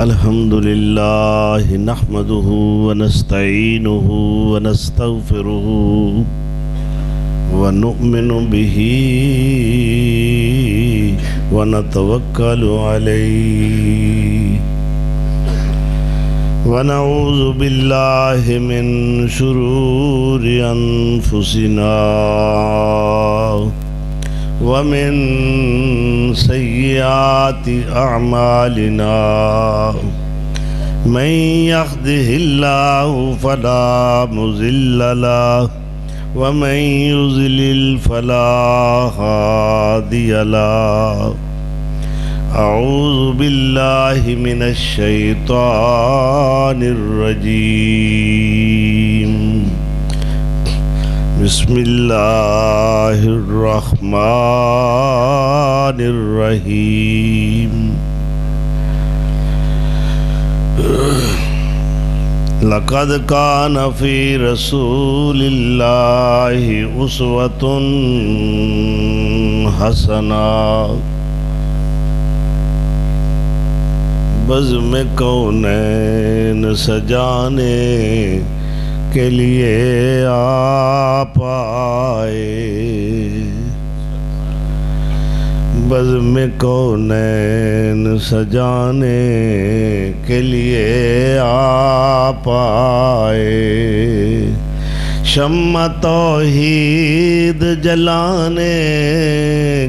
الحمد لله نحمده ونستعينه ونستغفره ونؤمن به ونتوكل عليه ونعوذ بالله من شرور أنفسنا ومن سيئات أعمالنا من يهده الله فلا مضل له ومن يضلل فلا هادي له أعوذ بالله من الشيطان الرجيم بسم الله الرحمن الرحيم لقد كان في رسول الله أسوة حسنة بزم کونین سجانے کے لیے آپ آئے بزم کونین سجانے کے لیے آپ آئے شمع توحید جلانے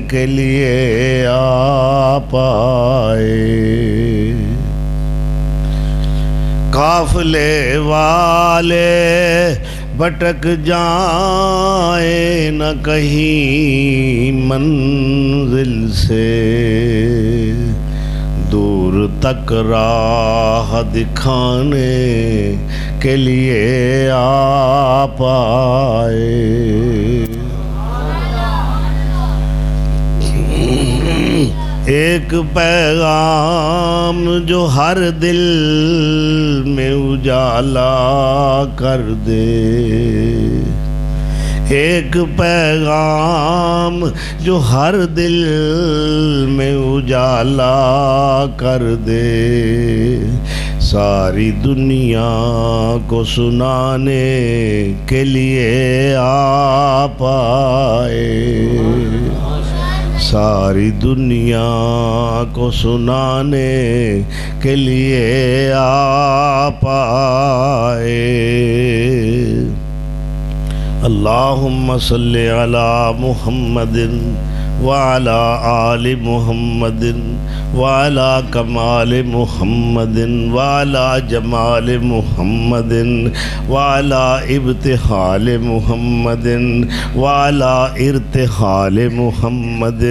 کے لیے آپ آئے قافلے والے بھٹک جائیں نہ کہیں منزل سے دور تک راہ دکھانے کے لیے آپ آئے ایک پیغام جو ہر دل میں اجالا کر دے ایک پیغام جو ہر دل میں اجالا کر دے ساری دنیا کو سنانے کے لیے آپ آئے ساری دنیا کو سنانے کے لیے آپ آئے اللہم صلی علی محمد وعلی آل محمد وعلی کمال محمد وعلی جمال محمد وعلی ابتحال محمد وعلی ارتحال محمد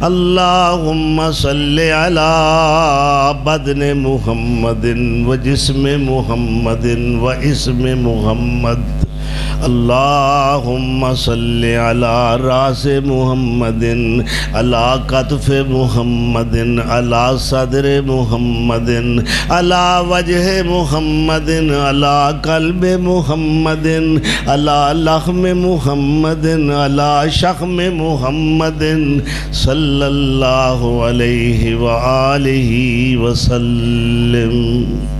اللہم صلی علی بدن محمد وجسم محمد واسم محمد اللہم صلی علی راس محمد علی کتف محمد علی صدر محمد علی وجہ محمد علی قلب محمد علی لحم محمد علی شحم محمد صلی اللہ علیہ وآلہ وسلم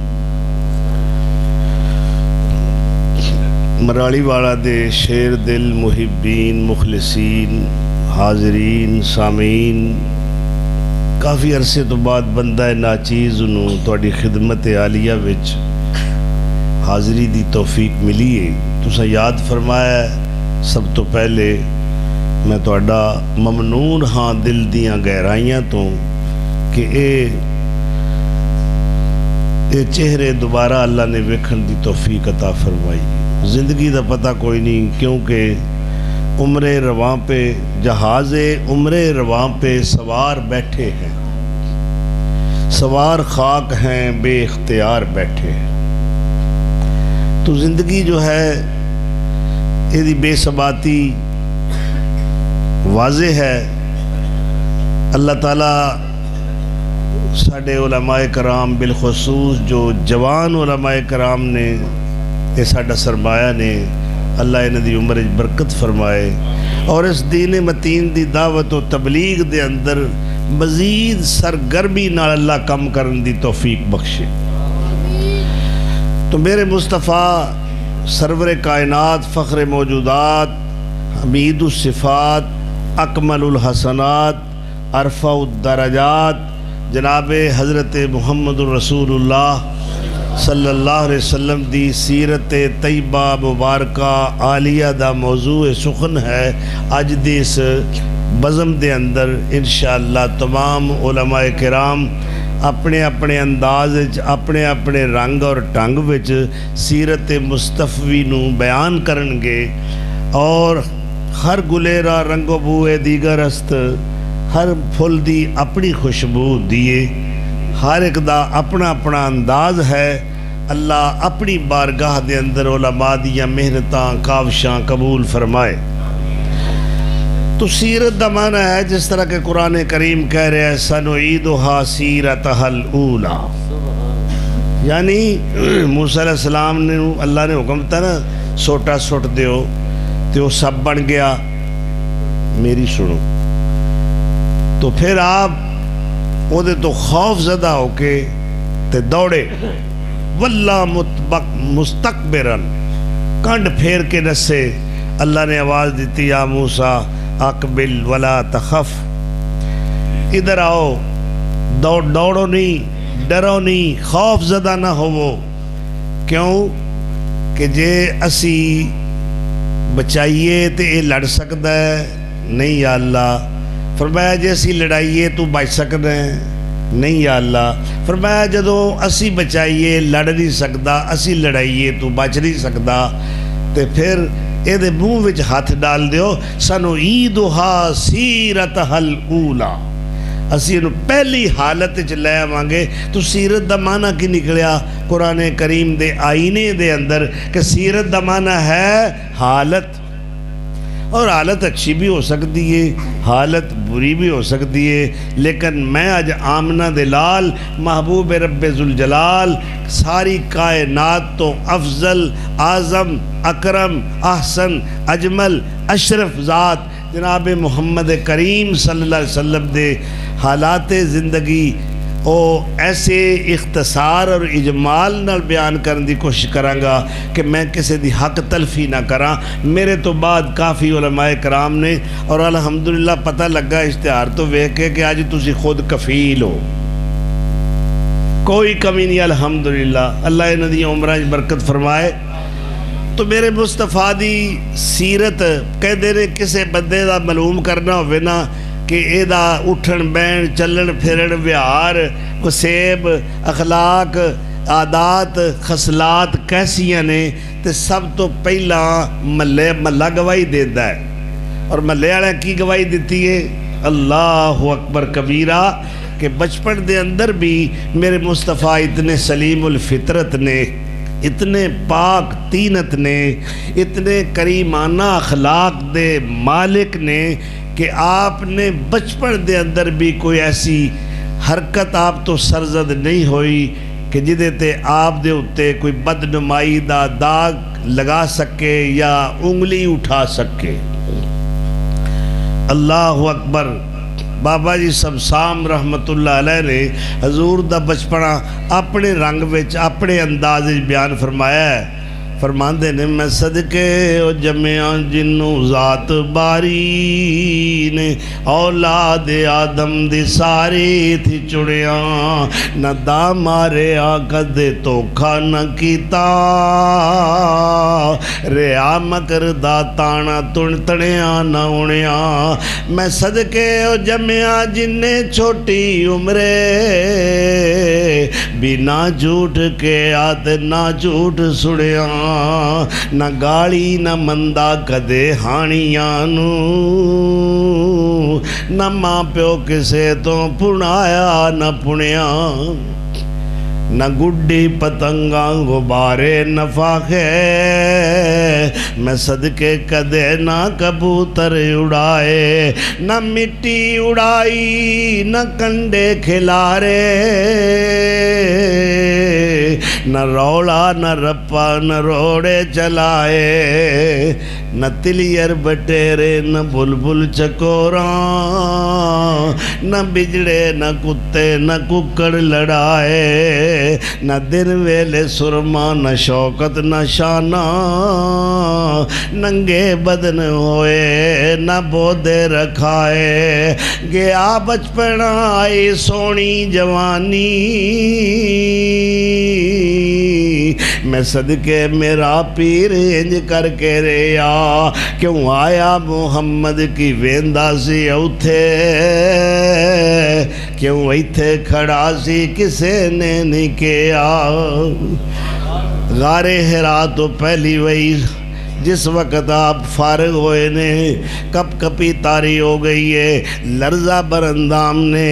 مراڑی والا دے شیر دل محبین مخلصین حاضرین سامعین کافی عرصے تو بعد بندہ ناچیز انہوں توڑی خدمت عالیہ وچ حاضری دی توفیق ملی ہے تسا یاد فرمایا ہے سب تو پہلے میں توڑا ممنون ہاں دل دیاں گہرائیاں تو کہ اے چہرے دوبارہ اللہ نے ویکھن دی توفیق عطا فرمائی زندگی دا پتہ کوئی نہیں کیونکہ عمر رواں پہ جہاز عمر رواں پہ سوار بیٹھے ہیں سوار خاک ہیں بے اختیار بیٹھے ہیں تو زندگی جو ہے یہ بے ثباتی واضح ہے اللہ تعالیٰ ساڑھے علماء کرام بالخصوص جو جوان علماء کرام نے یہ ساڑھا سرمایہ نے اللہ انہاں دی عمر برکت فرمائے اور اس دین متین دی دعوت و تبلیغ دے اندر مزید سرگرمی نال اللہ کم کرن دی توفیق بخشے۔ تو میرے مصطفیٰ سرور کائنات، فخر موجودات، حمید الصفات، اکمل الحسنات، ارفع الدرجات، جناب حضرت محمد الرسول اللہ صلی اللہ علیہ وسلم دی سیرت طیبہ مبارکہ عالیہ دا موضوع سخن ہے۔ اج دی اس بزم دے اندر انشاءاللہ تمام علماء کرام اپنے اپنے انداز اپنے اپنے رنگ اور ٹنگ وچ سیرت مصطفی نو بیان کرن گے، اور ہر گلیرا رنگ و بوئے دیگر است، ہر پھل دی اپنی خوشبو دیے، ہر ایک دا اپنا اپنا انداز ہے۔ اللہ اپنی بارگاہ دے اندر علماء دیاں محنتاں کاوشاں قبول فرمائے۔ تو سیرت دا معنی ہے جس طرح کہ قرآن کریم کہہ رہے ہیں سنعیدھا سیرتھا الاولی، یعنی موسیٰ علیہ السلام نے اللہ نے حکم تھا نا سوٹا سٹ دیو، تو وہ سب بن گیا، میری سنو۔ تو پھر آپ وہ دے تو خوف زدہ ہو کے تے دوڑے، واللہ مستقبرن، کنڈ پھیر کے نسے۔ اللہ نے آواز دیتی یا موسیٰ اقبل ولا تخف، ادھر آؤ، دوڑو نہیں، ڈرو نہیں، خوف زدہ نہ ہوو۔ کیوں کہ جے اسی بچائیے تے اے لڑ سکتا ہے نہیں یا اللہ۔ فرمایا جے اسی لڑائیے تو بچ سکتا ہے نہیں یا اللہ۔ فرمایا جدو اسی بچائیے لڑ نہیں سکتا، اسی لڑائیے تو بچ نہیں سکتا، تے پھر اے دے منہ وچ ہاتھ ڈال دیو سنعیدھا سیرتھا الاولی، اسی انہوں پہلی حالت وچ لے آوانگے۔ تو سیرت دا معنی کی نکلیا قرآن کریم دے آئینے دے اندر کہ سیرت دا معنی ہے حالت، اور حالت اچھی بھی ہو سکتی ہے، حالت بری بھی ہو سکتی ہے، لیکن میں آج آمنہ دلال محبوب رب ذوالجلال ساری کائنات تو افضل، اعظم، اکرم، احسن، اجمل، اشرف ذات جناب محمد کریم صلی اللہ علیہ وسلم دے حالات زندگی او ایسے اختصار اور اجمال نال بیان کرنے دی کوشش کرانگا کہ میں کسی دی حق تلفی نہ کراں۔ میرے تو بعد کافی علماء کرام نے، اور الحمدللہ پتہ لگا اشتہار تو ویکھے کہ آج تسی خود کفیل ہو، کوئی کمی نہیں الحمدللہ، اللہ انہاں دی عمرہ برکت فرمائے۔ تو میرے مصطفیٰ دی سیرت کہندے نے کسے بندے دا معلوم کرنا ہوئے نا کہ اے دا اٹھن بین چلن پھرن ویہار کسیب اخلاق عادات خصلات کیسیاں نے، تے سب تو پہلا محلہ گواہی دیتا ہے، اور محلے والے کی گواہی دیتی ہے؟ اللہ اکبر کبیرہ، کہ بچپن دے اندر بھی میرے مصطفیٰ اتنے سلیم الفطرت نے، اتنے پاک تینت نے، اتنے کریمانہ اخلاق دے مالک نے کہ آپ نے بچپن دے اندر بھی کوئی ایسی حرکت آپ تو سرزد نہیں ہوئی کہ جدے تے آپ دے اتے کوئی بدنمائی دا داغ لگا سکے یا انگلی اٹھا سکے۔ اللہ اکبر۔ بابا جی سبسام رحمت اللہ علیہ نے حضور دا بچپنا اپنے رنگ وچ اپنے انداز بیان فرمایا ہے۔ فرماندے نے میں صدقے او جمعہ جنوں ذات باری نے اولاد آدم دی ساری تھی چڑیاں، نہ دا مارے آقدے توکھا نہ کیتا، ریا مکر دا تانا تنیاں نہ اڑیاں۔ میں صدقے او جمعہ جننے چھوٹی عمرے، بنا جھوٹ کے آتے نہ جھوٹ سڑیاں، نہ گاڑی نہ مندہ کدے ہانیاں نو، نہ ماں پیو کسے تو پنایا نہ پنیاں، نہ گڈی پتنگاں غبارے نفاخے، میں صدقے کدے نہ کبوتر اڑائے، نہ مٹی اڑائی نہ کنڈے کھلارے، نہ روڑا نہ رپا نہ روڑے چلائے، نہ تلیئر بٹیرے نہ بلبل چکوراں، نہ بجڑے نہ کتے نہ ککڑ لڑائے، نہ دن ویلے سرما نہ شوکت نہ شانہ، ننگے بدن ہوئے نہ بودے رکھائے، گیا بچپن آئی سونی جوانی، میں صدقے میرا پیر انج کر کے ریا، کیوں آیا محمد کی ویندا سی اوتھے، کیوں ایتھے کھڑا سی کسے نے نہیں کیا۔ غار حرا تو پہلی وئی جس وقت آپ فارغ ہوئے نے، کپ کپی تاری ہو گئی ہے، لرزہ برندام نے،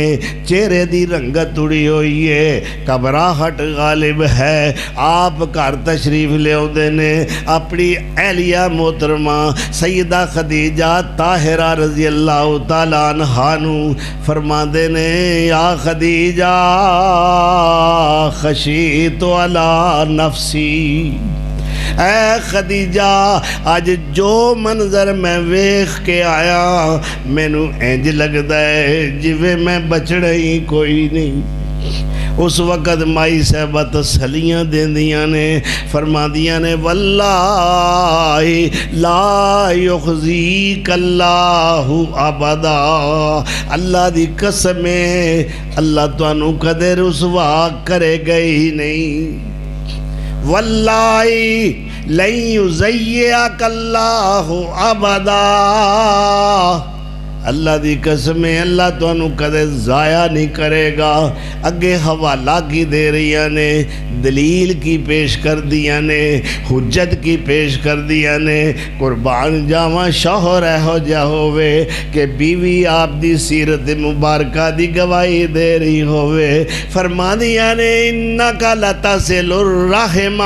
چہرے دی رنگت اڑی ہوئی ہے، گھبراہٹ غالب ہے۔ آپ گھر تشریف لے آؤندے نے، اپنی اہلیہ محترمہ سیدہ خدیجہ طاہرہ رضی اللہ تعالیٰ عنہا نو فرماندے نے، یا خدیجہ خشیت علی نفسی، اے خدیجہ آج جو منظر میں ویکھ کے آیا، مینو انج لگدا ہے جویں میں بچڑا ہی کوئی نہیں۔ اس وقت مائی صاحبہ تسلیاں دیندیاں نے، فرماندیاں نے، واللہ لا یخزیک اللہ ابدا، اللہ دی قسم ہے اللہ تانوں کدے رسوا کرے گا ہی نہیں۔ واللہ لن یضیعک اللہ ابدا، اللہ دی قسم ہے اللہ تو انہوں کدے ضائع نہیں کرے گا۔ اگے حوالہ کی دے رہی نے، دلیل کی پیش کر دیا نے، حجت کی پیش کر دیا نے۔ قربان جاواں شوہر ایہو جا ہوئے کہ بیوی آپ دی سیرت مبارکہ دی گواہی دے رہی ہوئے، فرما دیا نے، انکا لتصل الرحم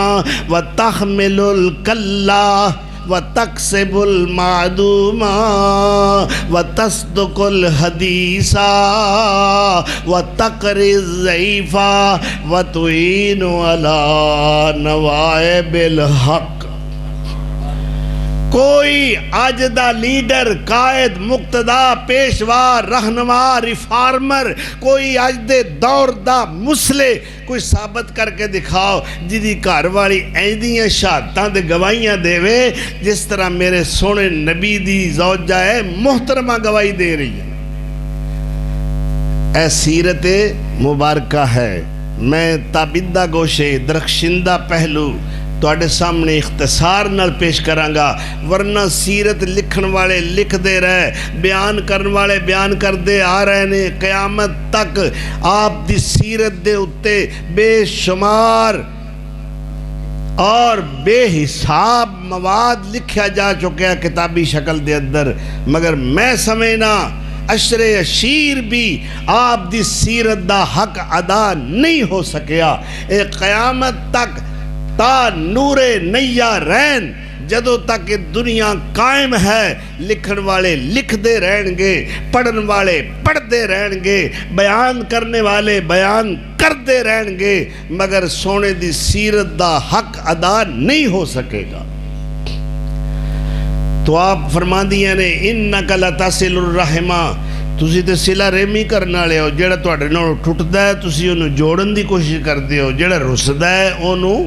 وتحمل الکلہ وَتَقْسِبُ الْمَعْدُومَ وَتَصْدُقُ الْحَدِيثَ وَتَقْرِي الضَّعِيفَ وَتُعِينُ عَلَى نَوَائِبِ الْحَقِّ۔ کوئی آج دا لیڈر، قائد، مقتدا، پیشوا، رہنما، ریفارمر، کوئی آج دے دور دا مسلے کوئی ثابت کر کے دکھاؤ جدی گھر والی ایندیاں شہادتاں دے گواہیاں دے وے جس طرح میرے سونے نبی دی زوجہ ہے محترمہ گواہی دے رہی ہے۔ اے سیرت مبارکہ ہے، میں تابندہ گوشے درخشندہ پہلو تواڈے سامنے اختصار نال پیش کرانگا، ورنہ سیرت لکھن والے لکھ دے رہے، بیان کرن والے بیان کر دے آ رہے نے، قیامت تک آپ دی سیرت دے اتے بے شمار اور بے حساب مواد لکھیا جا چکے کتابی شکل دے اندر، مگر میں سمجھنا عشر عشیر بھی آپ دی سیرت دا حق ادا نہیں ہو سکیا۔ اے قیامت تک تا نور نیا رین جدو تک دنیا قائم ہے، لکھن والے لکھ دے رہن گے، پڑھن والے پڑھ دے رہن گے، بیان کرنے والے بیان کر دے رہن گے، مگر سونے دی سیرت دا حق ادا نہیں ہو سکے گا۔ تو آپ فرما دیا نے، انکا لتصل الرحم، تسی تے صلہ رحمی کرنا لے ہو، جڑا تواڈے نال ٹوٹدا ہے تسی اونوں جوڑن دی کوشش کردے ہو، جڑا رسدا ہے اونوں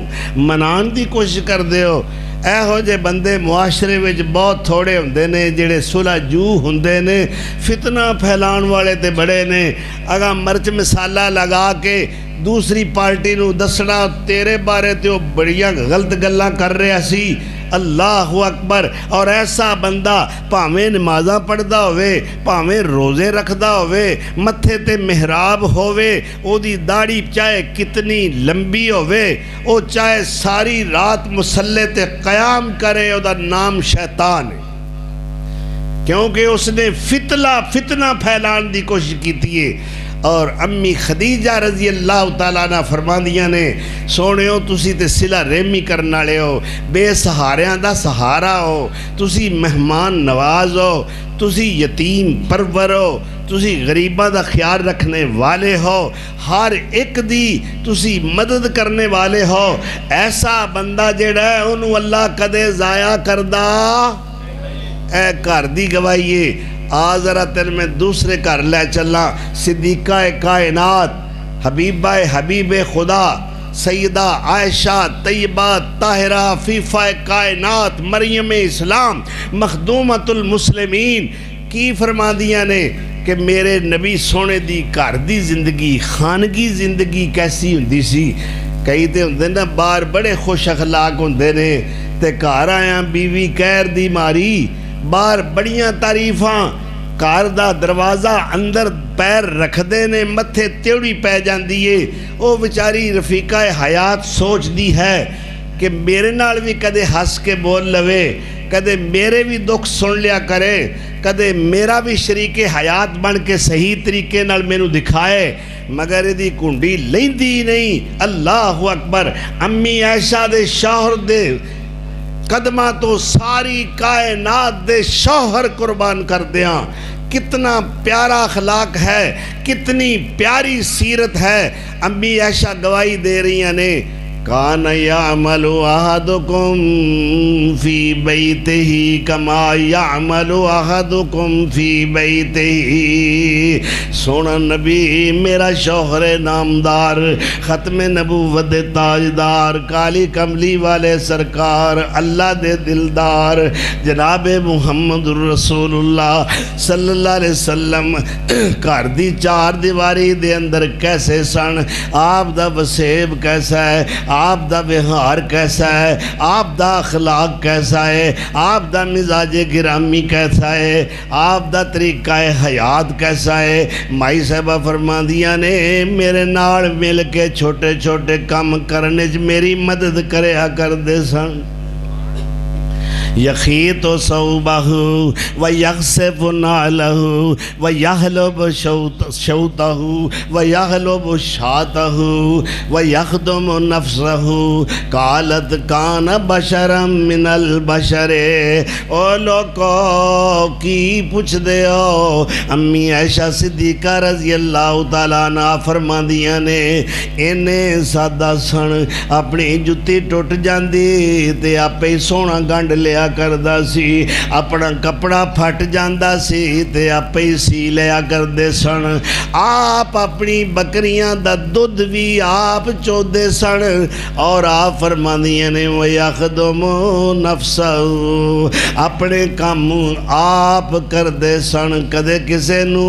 منان دی کوشش کردے ہو۔ اے ہو جے بندے معاشرے وچ بہت تھوڑے ہوندے نے جڑے صلح جو ہوندے نے، فتنہ پھیلان والے تے بڑے نے، اگا مرچ مسالہ لگا کے دوسری پارٹی نو دسنا تیرے بارے تے وہ بڑیاں غلط گلاں کر رہا سی، اللہ اکبر۔ اور ایسا بندہ پاویں نمازاں پڑھدا ہوئے، پاویں روزے رکھدا ہوئے، متھے تے محراب ہوئے، او دی داڑھی چاہے کتنی لمبی ہوئے، او چاہے ساری رات مصلے تے قیام کرے، او دا نام شیطان ہے، کیونکہ اس نے فتنہ پھیلان دی کوشش کی تھی۔ اور امی خدیجہ رضی اللہ تعالیٰ عنہ فرماندیاں نے، سونےو تسی تے صلہ رحمی کرنا لے ہو، بے سہاریاں دا سہارا ہو، تسی مہمان نواز ہو، تسی یتیم پرور ہو، تسی غریباں دا خیال رکھنے والے ہو، ہر ایک دی تسی مدد کرنے والے ہو۔ ایسا بندہ جڑا ہے انہوں اللہ کدے ضائع کردہ اے گھر دی گواہی ہے، آ ذرا تین میں دوسرے گھر لے چلا، صدیقہ کائنات، حبیبہ حبیب خدا، سیدہ عائشہ طیبہ طاہرہ عفیفہ کائنات مریم اسلام مخدومۃ المسلمین کی فرما دیاں نے کہ میرے نبی سونے دی گھر دی زندگی خانگی زندگی کیسی ہوندی سی۔ کئی تے ہوندے نا باہر بڑے خوش اخلاق ہوندے نے تے گھر آیا بیوی کہر دی ماری، باہر بڑیاں تعریفاں، گھر دا دروازہ اندر پیر رکھ دے نے متھے تیوڑی پہ جاندی ہے، او بیچاری رفیقہ حیات سوچ دی ہے کہ میرے نال بھی کدے ہس کے بول لوے، کدے میرے بھی دکھ سن لیا کرے، کدے میرا بھی شریک حیات بن کے صحیح طریقے نال میں نو دکھائے، مگر دی کنڈی لیندی نہیں۔ اللہ اکبر۔ امی عائشہ دے شوہر دے قدمہ تو ساری کائنات دے شوہر قربان کر دیاں، کتنا پیارا اخلاق ہے، کتنی پیاری سیرت ہے۔ امی عائشہ گواہی دے رہی ہیں نے کان یعمل احدکم فی بیتہ کما یعمل احدکم فی بیتہ، سونا نبی میرا شوہر نامدار، ختم نبوت تاجدار، کالی کملی والے سرکار، اللہ دے دلدار جناب محمد رسول اللہ صلی اللہ علیہ وسلم گھر دی چار دیواری دے اندر کیسے سن، آپ دا وسیب کیسا ہے، آپ دا وہار کیسا ہے، آپ دا اخلاق کیسا ہے، آپ دا مزاج گرامی کیسا ہے، آپ دا طریقہ حیات کیسا ہے۔ مائی صاحبہ فرما دیا نے میرے نال مل کے چھوٹے چھوٹے کام کرنے میری مدد کریا کر دے سن۔ یخیط صوبہ ویغسف نعلہ ویحلب شوتہ ویحلب شاتہ ویخدم نفسہ، قالت کان بشرا من البشر۔ او لوگو کی پوچھ دے ہو، امی عائشہ صدیقہ رضی اللہ تعالیٰ عنہ فرما دیا نے انہیں سادہ سن، اپنی جتی ٹوٹ جاندی تے آپ ہی سونا گنڈ لیا کردہ سی، اپنا کپڑا پھٹ جاندہ سی تے آپ ہی سی لیا کردے سن، آپ اپنی بکریاں دا دودھ بھی آپ چودے سن، اور آپ فرمانیاں نے وَيَخْدُمُ نَفْسَهُ، اپنے کام آپ کردے سن، کدے کسے نو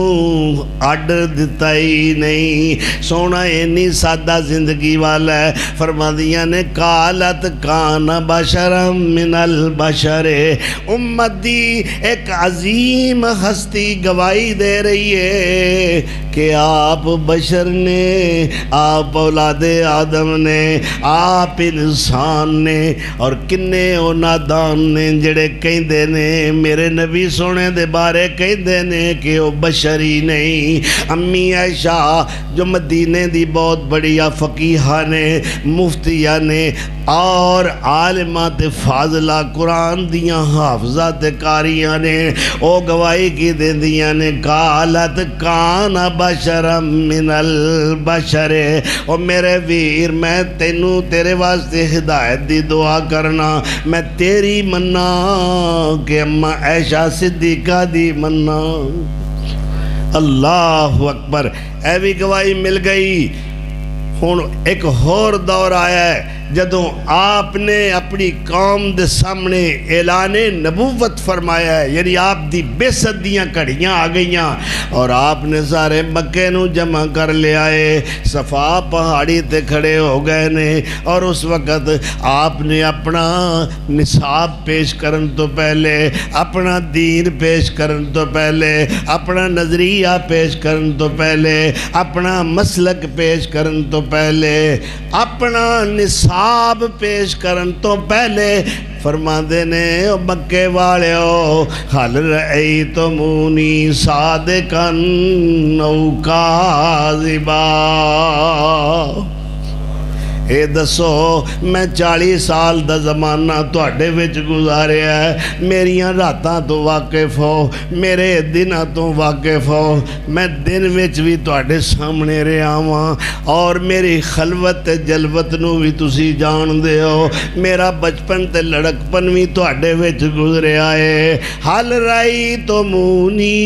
آڈر دیتا ہی نہیں۔ سونا اینی سادہ زندگی والا ہے۔ فرمانیاں نے قالت کان بشرا من البشر، امت دی ایک عظیم ہستی گواہی دے رہی ہے کہ آپ بشر نے، آپ اولاد آدم نے، آپ انسان نے، اور کنے او نادان نے جڑے کہیں دے نے میرے نبی سونے دے بارے کہیں دے نے کہ وہ بشری نہیں۔ امی عائشہ جو مدینے دی بہت بڑی فقیہہ نے، مفتیہ نے، اور عالمات فاضلہ قرآن دیاں حافظات کاریاں نے، او گواہی کی دیں دیاں نے قالت کان بشرا من البشر۔ او میرے ویر میں تینوں تیرے واسطے ہدایت دی دعا کرنا، میں تیری مننا کہ اماں عائشہ صدیقہ دی مننا۔ اللہ اکبر۔ اے بھی گواہی مل گئی۔ ہون ایک ہور دور آیا ہے جدوں آپ نے اپنی قوم دے سامنے اعلان نبوت فرمایا ہے، یعنی آپ دی بے صدیاں کڑیاں آ گئیاں، اور آپ نے سارے مکے نو جمع کر لے آئے، صفا پہاڑی تے کھڑے ہو گئے نے، اور اس وقت آپ نے اپنا نصاب پیش کرن تو پہلے، اپنا دین پیش کرن تو پہلے، اپنا نظریہ پیش کرن تو پہلے، اپنا مسلک پیش کرن تو پہلے، اپنا نصاب پیش کرن تو پہلے فرما دینے مکے والے ہو حل رأیتمونی صادقاً او کاذبا۔ اے دسو میں 40 سال دا زمانہ تواڈے وچ گزاریا ہے، میریاں راتاں تو واقف ہو، میرے دناں تو واقف ہو، میں دن وچ بھی تواڈے سامنے رہا واں اور میری خلوت تے جلوت نو بھی تسی جان دے ہو، میرا بچپن تے لڑکپن بھی تواڈے وچ گزریا ہے۔ حل رائی تو مونی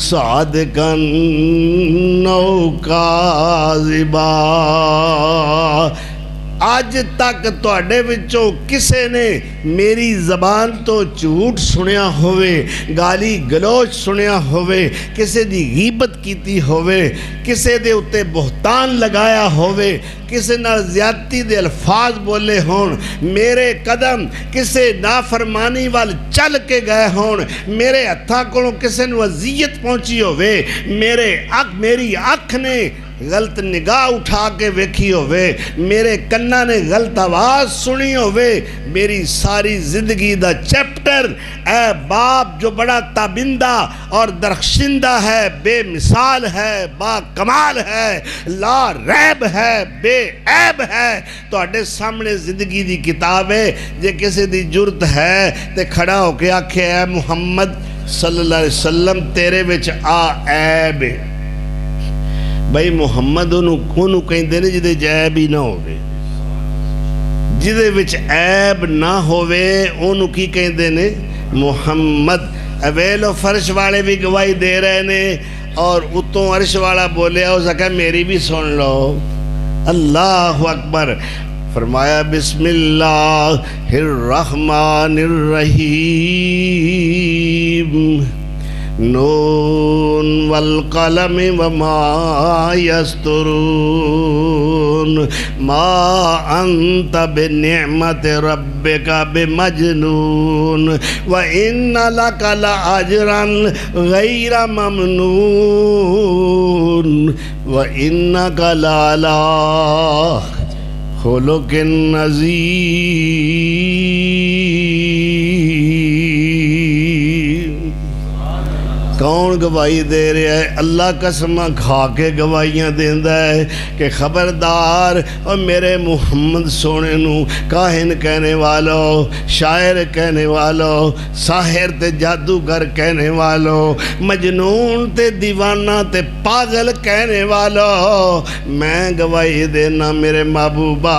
صادقاً نو کاذبا، آج تک تواڈے وچوں کسے نے میری زبان تو جھوٹ سنیا ہوئے، گالی گلوچ سنیا ہوئے، کسے دی غیبت کیتی ہوئے، کسے دے اتے بہتان لگایا ہوئے، کسے نال زیادتی دے الفاظ بولے ہون، میرے قدم کسے نافرمانی وال چل کے گئے ہون، میرے ہتھاں کولوں کسے نو اذیت پہنچی ہوئے، میری اکھ نے غلط نگاہ اٹھا کے ویکھی ہوئے، میرے کناں نے غلط آواز سنی ہوئے، میری ساری زندگی دا چیپٹر اے باپ جو بڑا تابندہ اور درخشندہ ہے، بے مثال ہے، با کمال ہے، لا ریب ہے، بے عیب ہے، تو اڈے سامنے زندگی دی کتاب ہے، جے کسی دی جرت ہے تے کھڑا ہو کے آکھے اے محمد صلی اللہ علیہ وسلم تیرے وچ عیب ہے۔ بھائی محمد انہوں کہیں دینے جدے عیب ہی نہ ہوئے، جدے وچ عیب نہ ہوئے انہوں کی کہیں دینے محمد۔ اویل و فرش والے بھی گواہی دے رہے نے اور اتوں عرش والا بولے ہو سکا میری بھی سن لو۔ اللہ اکبر۔ فرمایا بسم اللہ الرحمن الرحیم، نون والقلم وما یسطرون، ما انت بنعمت ربک بمجنون، وَإِنَّ لَكَ لَأَجْرًا غَيْرَ مَمْنُونٍ، وَإِنَّكَ لَعَلَىٰ خُلُقٍ عظیم۔ کون گواہی دے رہا ہے؟ اللہ قسمہ کھا کے گواہیاں دیندہ ہے کہ خبردار اور میرے محمد سونے نو کاہن کہنے والو، شاعر کہنے والو، ساحر تے جادوگر کہنے والو، مجنون تے دیوانہ تے پاگل کہنے والو، میں گواہی دینا میرے محبوبہ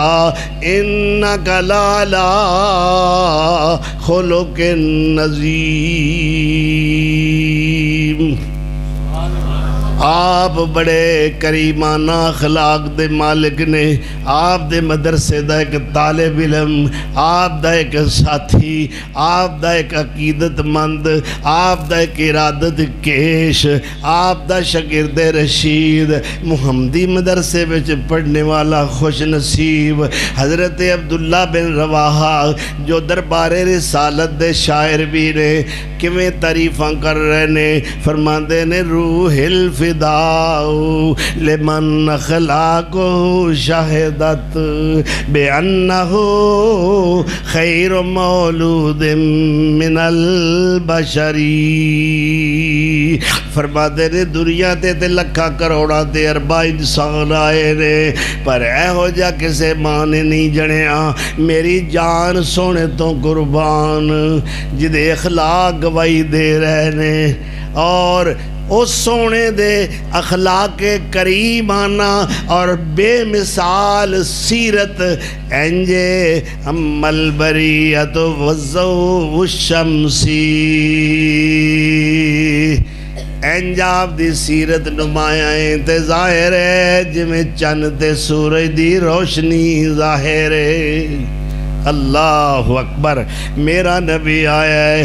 انکا لالا خلق عظیم۔ آپ بڑے کریمانہ اخلاق دے مالک نے، آپ دے مدرسے دا ایک طالب علم، آپ دا ایک ساتھی، آپ دا ایک عقیدت مند، آپ دا ایک ارادت کیش، آپ دا شاگرد رشید، محمدی مدرسے وچ پڑھنے والا خوش نصیب حضرت عبداللہ بن رواحہ جو دربار رسالت دے شاعر بھی نے، کیویں تعریفاں کر رہے نے، فرماندے نے روح الفداء لمن اخلاق شاہدت بأنہ خیر مولود من البشری۔ فرماندے نے دنیا تے لکھا کروڑا تے اربا انسان آئے نے، پر اے ہو جا کسے ماں نے نہیں جنیا، میری جان سونے تو قربان جدے اخلاق گواہی دے رہے نے، اور اس سونے دے اخلاق کریمانہ اور بے مثال سیرت انجے امل بریت وضو الشمسی، انجاب دی سیرت نمایاں تے ظاہر ہے جمیں چند تے سورج دی روشنی ظاہر ہے۔ اللہ اکبر۔ میرا نبی آیا ہے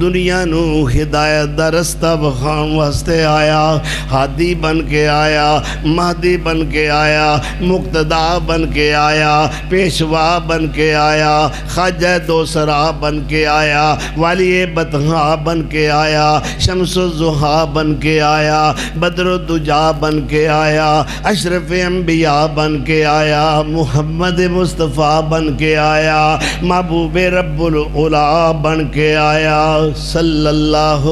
دنیا نو ہدایت دا رستہ بخان واسطے آیا، ہادی بن کے آیا، مہدی بن کے آیا، مقتدا بن کے آیا، پیشوا بن کے آیا، خواجہ دوسرا بن کے آیا، والی بطحا بن کے آیا، شمس الضحیٰ بن کے آیا، بدر الدجا بن کے آیا، اشرف انبیاء بن کے آیا، محمد مصطفیٰ بن کے آیا، محبوب رب العلا بن کے آیا، صلی اللہ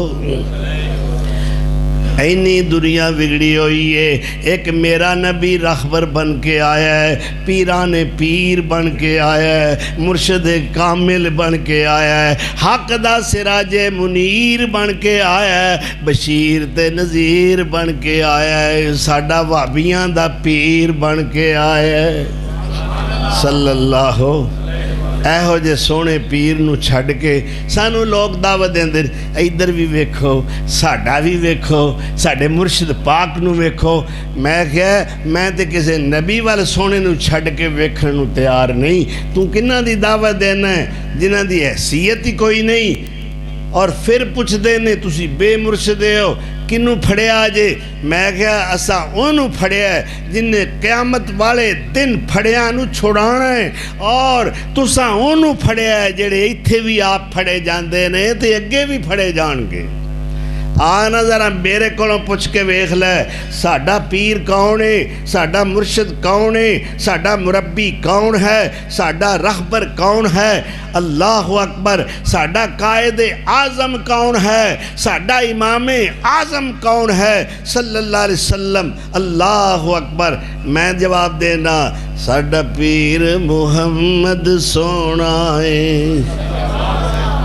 اینی دنیا بگڑی ہوئی ہے. ایک میرا نبی رہبر بن کے آیا ہے, پیران پیر بن کے آیا ہے, مرشد کامل بن کے آیا ہے, حق دا سراج منیر بن کے آیا ہے, بشیر تے نذیر بن کے آیا ہے, ساڈا وہابیاں دا پیر بن کے آیا ہے صلی اللہ. ایہو جے سونے پیر نو چھڑ کے سانو لوگ دعوت دیندے ادھر بھی ویکھو, ساڈا بھی ویکھو, ساڈے مرشد پاک نو ویکھو. میں کہا میں تے کسے نبی والے سونے نو چھڑ کے ویکھن نو تیار نہیں. تو کنہ دی دعوت دینا ہے جنہ دی حیثیت ہی کوئی نہیں, اور پھر پوچھ دینے تسی بے مرشدے ہو کنوں پھڑیا آجے. میں کہا اسا انہوں پھڑیا ہے جن نے قیامت والے دن پھڑیا نو چھوڑانا ہے, اور تسا انہوں پھڑیا ہے جڑے ایتھے بھی آپ پھڑے جاندے نے تے اگے بھی پھڑے جان گے. آنا ذرا میرے کولوں پوچھ کے ویکھ لے, ساڈا پیر کون ہے, ساڈا مرشد کون ہے, ساڈا مربی کون ہے, ساڈا رہبر کون ہے. اللہ اکبر. ساڈا قائد اعظم کون ہے, ساڈا امام اعظم کون ہے صلی اللہ علیہ وسلم. اللہ اکبر. میں جواب دینا, ساڈا پیر محمد سونا ہے,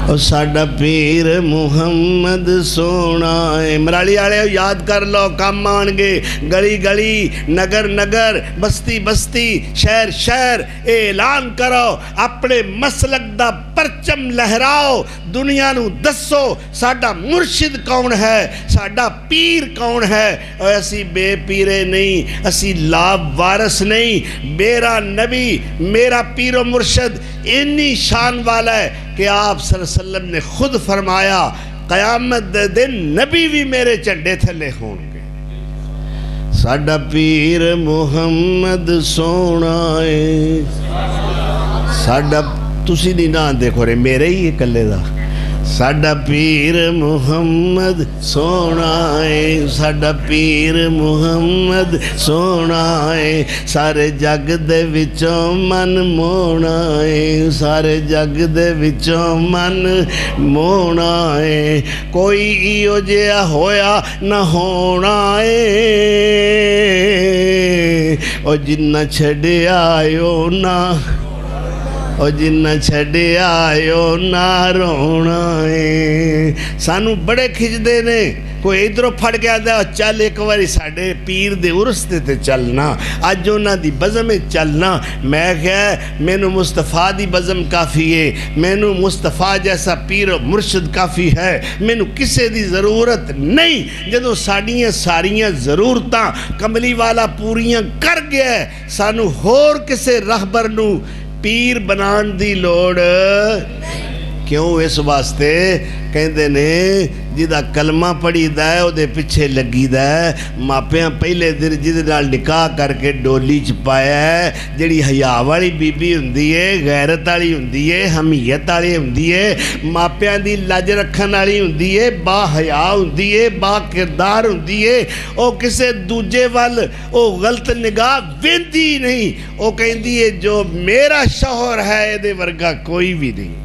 اور ساڈا پیر محمد سونا ہے. مرالی آلے یاد کر لو, کام آن گے. گلی گلی, نگر نگر, بستی بستی, شہر شہر اعلان کرو, اپنے مسلک دا پرچم لہراؤ, دنیا نو دسو ساڈا مرشد کون ہے, ساڈا پیر کون ہے. اور اسی بے پیرے نہیں, اسی لاب وارث نہیں. میرا نبی, میرا پیر و مرشد انی شان والا ہے کہ آپ صلی اللہ علیہ وسلم نے خود فرمایا قیامت دن نبی بھی میرے چنڈے تھلے ہوں گے. ساڈا پیر محمد سونا ہے, ساڈا تسی نہیں نہ دیکھو رہے میرے ہی کلے دا. ساڈا پیر محمد سونا ہے, ساڈا پیر محمد سونا ہے, سارے جگ دے وچوں من مونا ہے, سارے جگ دے وچوں من مونا ہے. کوئی ایو جیا ہویا نہ ہونا ہے, او جنہ چھڑے آئیو نہ, اور جنہ چھڑے آئیو نہ رونا ہے. سانو بڑے کھچ دے نے, کوئی ادھروں پھڑ گیا دے چل ایک واری ساڑھے پیر دے عرس تے چلنا, آج انہاں دی بزم چلنا. میں کہا مینو مصطفیٰ دی بزم کافی ہے, مینو مصطفیٰ جیسا پیر و مرشد کافی ہے, مینو کسے دی ضرورت نہیں. جدو ساڑیاں ساریاں ضرورتاں کملی والا پوریاں کر گیا ہے, سانو ہور کسے رہبر نو پیر بنان دی لوڑ کیوں. اس واسطے کہندے نے جدہ کلمہ پڑھی دا ہے او دے پچھے لگی دا ہے. ماپیاں پہلے دن جدے نال نکاح کر کے ڈولی چپایا ہے, جڑی حیا والی بی بی ہوندی ہے, غیرت والی ہوندی ہے, حمیت والی ہوندی ہے, ماپیاں دی لج رکھن والی ہوندی ہے, با حیا ہوندی ہے, با کردار ہوندی ہے. او کسے دوجے وال او غلط نگاہ ویندی نہیں, او کہندی ہے جو میرا شوہر ہے دے ورگا کوئی بھی نہیں.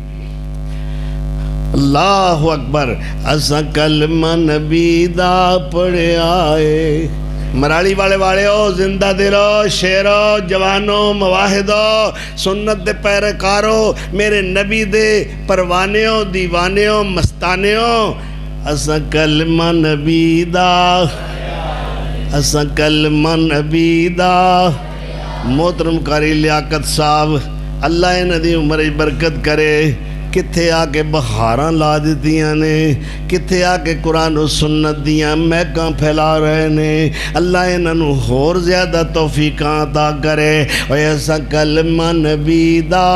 اللہ اکبر. اساں کلمہ نبی دا پڑھے آئے. مرالی والے ہو, زندہ دلو, شیرو, جوانو, مواہدو, سنت دے پیرکارو, میرے نبی دے پروانیوں, دیوانیوں, مستانیوں. اساں کلمہ نبی دا, اساں کلمہ نبی دا. محترم قاری لیاقت صاحب, اللہ انہاں دی عمر برکت کرے. کتھے آکے بہاراں لا دیتیاں نے, کتھے آکے قرآن و سنت دیاں مہکاں پھیلا رہے نے. اللہ انہوں ہور زیادہ توفیقاں عطا کرے. اور ایسا کلمہ نبی دا,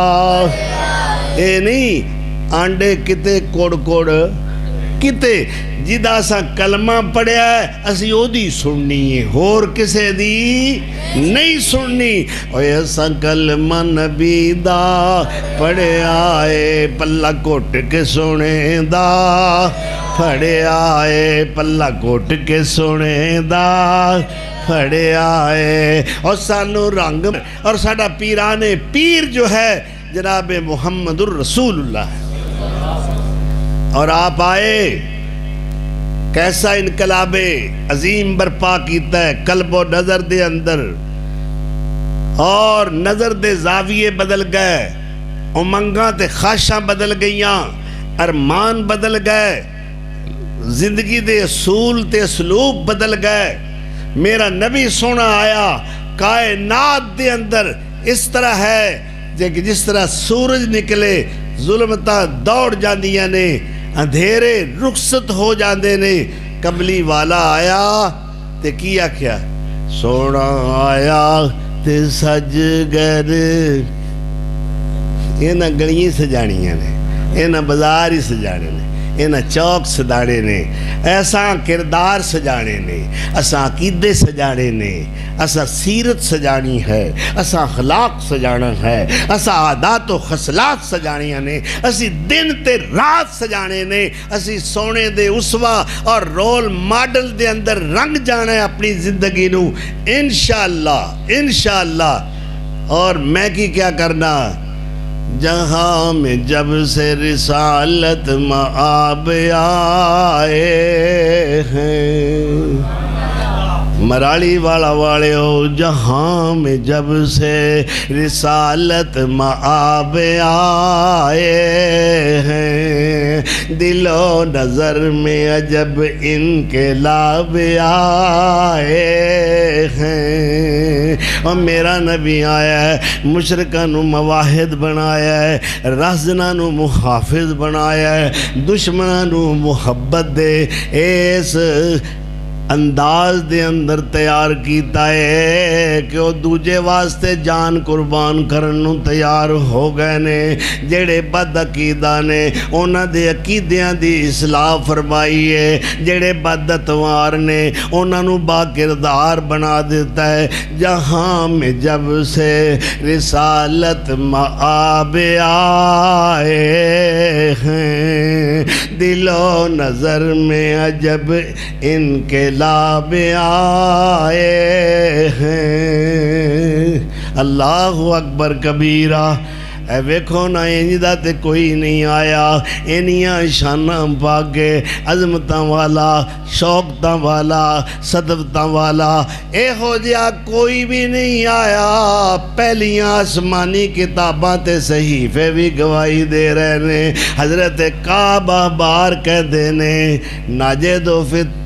اے نہیں آنڈے کتے کوڑ کوڑ کتے, جدہ سا کلمہ پڑھیا ہے اسی او دی سننی ہے, ہور کسے دی نہیں سننی. اور ایسا کلمہ نبی دا پڑھے آئے, پلہ کوٹ کے سنے دا, پڑھے آئے پلہ کوٹ کے سنے دا, پڑھے آئے. اور سانو رنگ, اور ساڑا پیران پیر جو ہے جناب محمد الرسول اللہ ہے. اور آپ آئے کیسا انقلاب عظیم برپا کیتا ہے قلب و نظر دے اندر، اور نظر دے زاویے بدل گئے، امنگاں تے خواہشاں بدل گئیاں، ارمان بدل گئے، زندگی دے اصول تے اسلوب بدل گئے۔ میرا نبی سونا آیا کائنات دے اندر اس طرح ہے کہ جس طرح سورج نکلے ظلمتاں دوڑ جاندیاں نے، اندھیرے رخصت ہو جاندے نے۔ کملی والا آیا تے کیا کیا؟ سونا آیا تے سج گر، اینا گلیاں سجانیاں نے، اینا بازار ہی سجانے نے، اینا چوک سجانے نے، ایسا کردار سجانے نے، ایسا عقیدے سجانے نے، ایسا سیرت سجانی ہے، ایسا اخلاق سجانا ہے، ایسا عادات و خصلات سجانی نے، ایسی دن تے رات سجانے نے، ایسی سونے دے اسوا اور رول ماڈل دے اندر رنگ جانا ہے اپنی زندگی نو انشاءاللہ انشاءاللہ۔ اور میں کی کیا کرنا؟ جہاں میں جب سے رسالت مآب آئے ہیں، مرالی والا والے ہو، جہاں میں جب سے رسالت مآب آئے ہیں، دل و نظر میں عجب انقلاب آئے ہیں۔ اور میرا نبی آیا ہے، مشرکان نو مواحد بنایا ہے، رہزناں نو محافظ بنایا ہے، دشمناں نو محبت دے اس انداز دے اندر تیار کیتا ہے کہ وہ دوجے واسطے جان قربان کرنوں تیار ہو گئے نے۔ جڑے بد عقیدہ نے انہاں دے عقیدیاں دی اصلاح فرمائی ہے، جڑے بد اتوار نے انہاں نو با کردار بنا دیتا ہے۔ جہاں میں جب سے رسالت مآب آئے ہیں، دل و نظر میں عجب انقلاب آئے ہیں۔ اللہ اکبر کبیرہ۔ اے ویکھو نا انجدہ تے کوئی نہیں آیا، انیاں شاناں پاکے، عظمتاں والا، شوقتاں والا، صدفتاں والا، اے ہو جیا کوئی بھی نہیں آیا۔ پہلیاں آسمانی کتاباں تے صحیفے بھی گواہی دے رہے نے۔ حضرت کعبہ بار کہہ دینے ناجدو فی التورات،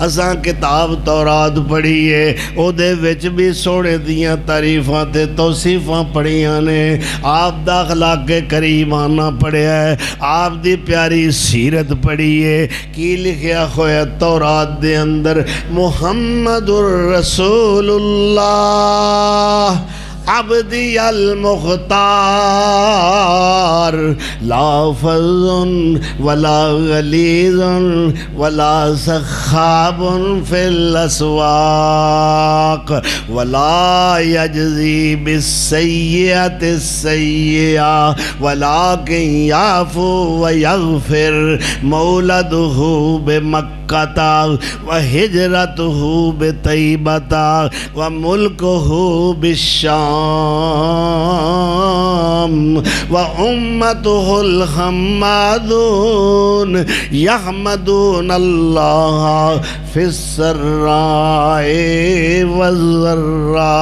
اساں کتاب تورات پڑھیے، او دے وچ بھی سونے دیاں تعریفاں تے توصیفاں پڑھیاں نے۔ آپ دا اخلاق کریمانہ پڑھیا ہے، آپ دی پیاری سیرت پڑھیے۔ کی لکھیا ہویا تورات دے اندر؟ محمد الرسول اللہ عبدی المختار، لا فظ ولا غلیظ ولا سخاب فی الاسواق، ولا یجزی بالسیئۃ السیئۃ ولکن یعفو ویغفر، مولدہ بمکہ وہجرتہ بطیبہ وملکہ بالشام، وأمته الحمادون يحمدون الله في السراء والضراء۔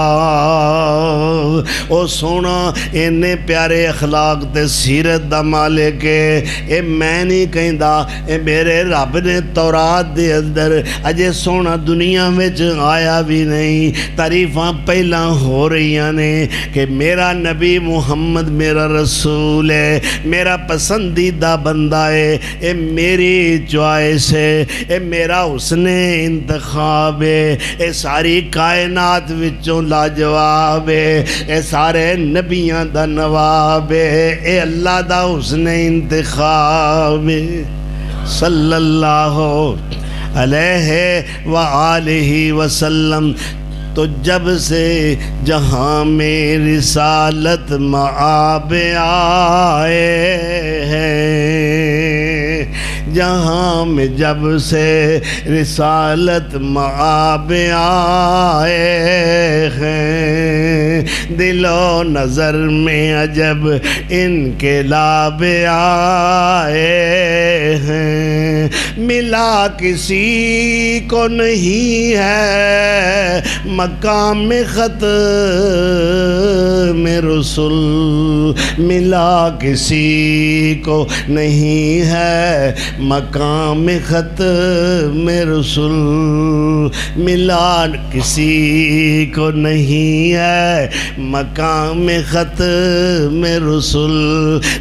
او سونا انہیں پیارے اخلاق تے سیرت دا مالک ہے۔ اے میں نہیں کہندا، اے میرے رب نے تورات دے اندر اجے سونا دنیا وچ آیا بھی نہیں، تعریفاں پہلا ہو رہی نے کہ میرا نبی محمد میرا رسول ہے، میرا پسندیدہ بندہ ہے، اے میری چوائس ہے، اے میرا حسن انتخاب ہے، اے ساری کائنات وچوں لاجواب ہے، اے سارے نبیاں دا نواب ہے، اے اللہ دا حسن انتخاب ہے۔ صلی اللہ علیہ وآلہ وسلم۔ تو جب سے جہاں میں رسالت مآب آئے ہیں، جہاں میں جب سے رسالت مآب آئے ہیں، دل و نظر میں عجب انقلاب آئے ہیں، ملا کسی کو نہیں ہے مقام ختم رسول، ملا کسی کو نہیں ہے مقام ختم رسول، ملا کسی کو نہیں ہے مقام ختم رسول،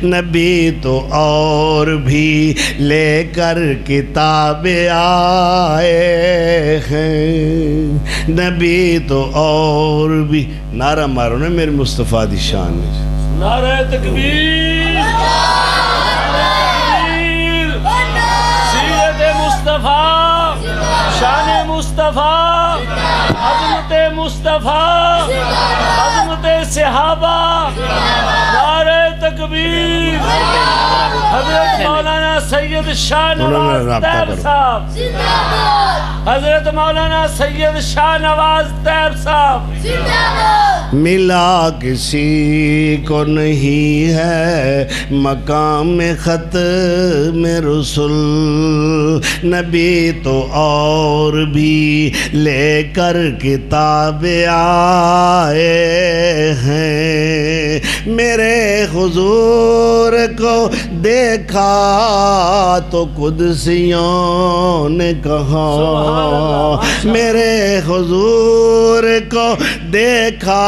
نبی تو اور بھی لے کر کتاب آئے ہیں، نبی تو اور بھی، نعرہ مارو نا میرے مصطفیٰ دی شان میں، نعرہ تکبیر، سیرت مصطفیٰ، شان مصطفیٰ، عظمت مصطفیٰ، عظمت صحابہ، نعرہ تکبیر، حضرت مولانا سید شاہ نواز طیب صاحب، حضرت مولانا سید شاہ نواز طیب صاحب، ملا کسی کو نہیں ہے مقام ختم رسول، نبی تو اور بھی لے کر کتاب آئے ہیں، میرے حضور کو دیکھا تو قدسیوں نے کہا، میرے حضور کو دیکھا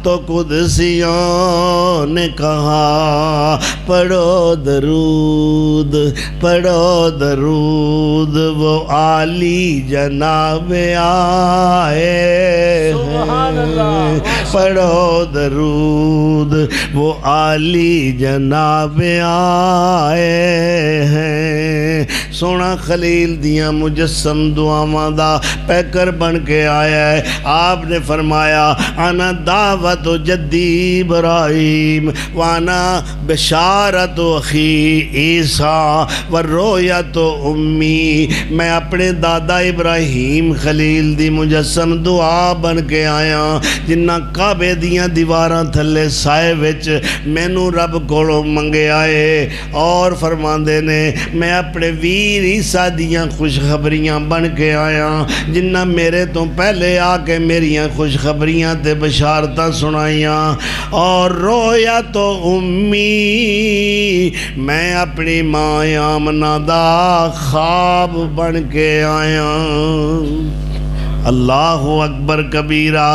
تو قدسیوں نے کہا، پڑھو درود پڑھو درود وہ عالی جناب آئے ہیں، پڑھو درود وہ عالی جناب آئے ہیں، سونا خلیل دیاں مجسم دعاواں دا پیکر بن کے آیا ہے، آپ نے فرمایا انا دعوت جدی ابراہیم وانا بشارت اخی عیسیٰ والرؤیت امی، میں اپنے دادا ابراہیم خلیل دی مجسم دعا بن کے آیا، جنہ کعبے دیاں دیواراں تھلے سائے وچ مینوں رب کولوں منگے آئے، اور فرماندے نے میں اپنے ویر عیسیٰ دیاں خوشخبریاں بن کے آیا، جنہ میرے تو پہلے آ کے میریاں خوشخبریاں تے بشارتاں سنائیاں، اور رویا تو امی، میں اپنی ماں آمنہ دا خواب بن کے آیا۔ اللہ اکبر کبیرہ،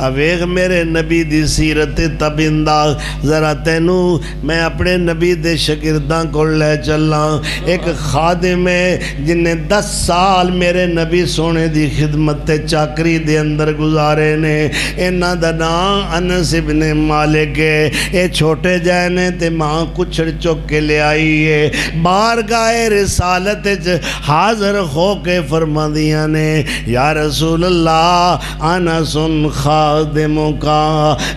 اویغ میرے نبی دی سیرت تبندہ، ذرا تینوں میں اپنے نبی دے شاگرداں کو لے چلا، ایک خادم ہے جنہیں 10 سال میرے نبی سونے دی خدمت تے چاکری دے اندر گزارے نے، انہاں دا نام انس ابن مالک ہے، اے چھوٹے جائنے تے ماں کچھڑ چک کے لے آئی ہے، بارگاہ رسالت حاضر ہو کے فرماندیاں نے، یا رسول اللہ انا سن خادموں کا،